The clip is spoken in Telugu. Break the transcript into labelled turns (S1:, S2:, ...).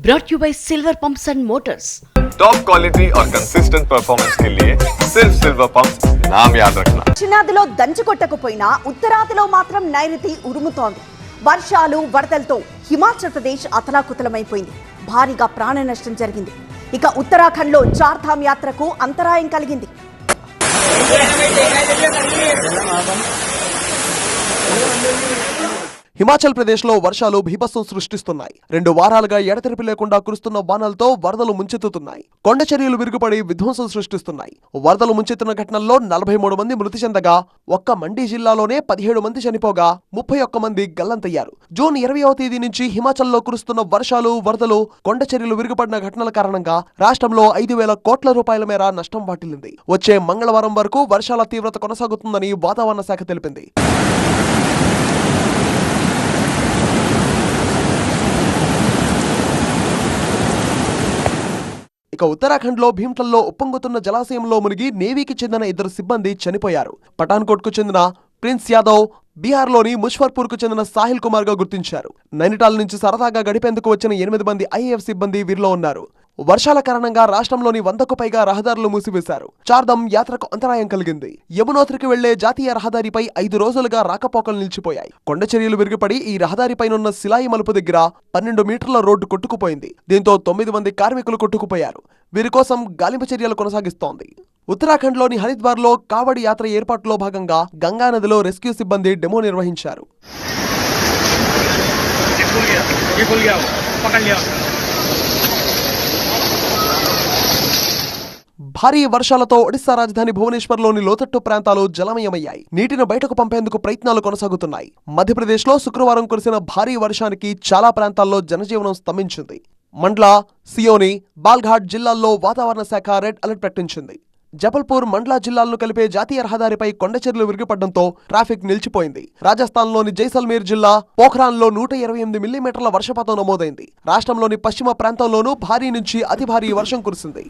S1: brought you by Silver Pumps and Motors.
S2: Top quality और कंसिस्टेंट परफॉर्मेंस के लिए सिर्फ सिल्वर पंप्स नाम याद रखना.
S3: దక్షిణాదిలో దంచుకొట్టకపోయినా ఉత్తరాదిలో మాత్రం నైరుతి ఉరుముతోంది. వర్షాలు వరదలతో హిమాచల్ ప్రదేశ్ అతలాకుతలమైపోయింది. భారీగా ప్రాణ నష్టం జరిగింది. ఇక ఉత్తరాఖండ్లో చార్ధామ్ యాత్రకు అంతరాయం కలిగింది.
S4: హిమాచల్ ప్రదేశ్ లో వర్షాలు భీభత్సం సృష్టిస్తున్నాయి. 2 వారాలుగా ఎడతెరిపి లేకుండా కురుస్తున్న వానలతో వరదలు ముంచెత్తుతున్నాయి. కొండ చర్యలు విరుగుపడి విధ్వంసం సృష్టిస్తున్నాయి. వరదలు ముంచెత్తిన ఘటనల్లో 43 మంది మృతి చెందగా ఒక్క మండి జిల్లాలోనే 17 మంది చనిపోగా 31 మంది గల్లంతయ్యారు. జూన్ 20వ తేదీ నుంచి హిమాచల్లో కురుస్తున్న వర్షాలు వరదలు కొండ చర్యలు విరుగుపడిన ఘటనల కారణంగా రాష్ట్రంలో 5,000 కోట్ల రూపాయల మేర నష్టం వాటిల్లింది. వచ్చే మంగళవారం వరకు వర్షాల తీవ్రత కొనసాగుతుందని వాతావరణ శాఖ తెలిపింది. ఇక ఉత్తరాఖండ్లో భీమ్టల్లో ఉప్పొంగుతున్న జలాశయంలో మునిగి నేవీకి చెందిన 2 సిబ్బంది చనిపోయారు. పఠాన్కోట్కు చెందిన ప్రిన్స్ యాదవ్, బీహార్లోని ముజఫర్పూర్కు చెందిన సాహిల్ కుమార్ గా గుర్తించారు. నైనిటాల్ నుంచి సరదాగా గడిపేందుకు వచ్చిన 8 మంది ఐఏఎఫ్ సిబ్బంది వీరిలో ఉన్నారు. వర్షాల కారణంగా రాష్ట్రంలోని 100కు పైగా రహదారులు మూసివేశారు. చార్ధామ్ యాత్రకు అంతరాయం కలిగింది. యమునోత్రికి వెళ్లే జాతీయ రహదారిపై 5 రోజులుగా రాకపోకలు నిలిచిపోయాయి. కొండ చర్యలు విరిగిపడి ఈ రహదారిపైనున్న సిలాయి మలుపు దగ్గర 12 మీటర్ల రోడ్డు కొట్టుకుపోయింది. దీంతో 9 మంది కార్మికులు కొట్టుకుపోయారు. వీరి కోసం గాలింపు చర్యలు కొనసాగిస్తోంది. ఉత్తరాఖండ్లోని హరిద్వార్లో కావడి యాత్ర ఏర్పాటులో భాగంగా గంగానదిలో రెస్క్యూ సిబ్బంది డెమో నిర్వహించారు. భారీ వర్షాలతో ఒడిశా రాజధాని భువనేశ్వర్లోని లోతట్టు ప్రాంతాలు జలమయమయ్యాయి. నీటిని బయటకు పంపేందుకు ప్రయత్నాలు కొనసాగుతున్నాయి. మధ్యప్రదేశ్లో శుక్రవారం కురిసిన భారీ వర్షానికి చాలా ప్రాంతాల్లో జనజీవనం స్తంభించింది. మండ్లా, సియోని, బాల్ఘాట్ జిల్లాల్లో వాతావరణ శాఖ రెడ్ అలర్ట్ ప్రకటించింది. జబల్పూర్, మండ్లా జిల్లాలను కలిపే జాతీయ రహదారిపై కొండచర్యలు విరిగిపడడంతో ట్రాఫిక్ నిలిచిపోయింది. రాజస్థాన్లోని జైసల్మేర్ జిల్లా పోఖ్రాన్లో 128 మిల్లీమీటర్ల వర్షపాతం నమోదైంది. రాష్ట్రంలోని పశ్చిమ ప్రాంతంలోనూ భారీ నుంచి అతి భారీ వర్షం కురిసింది.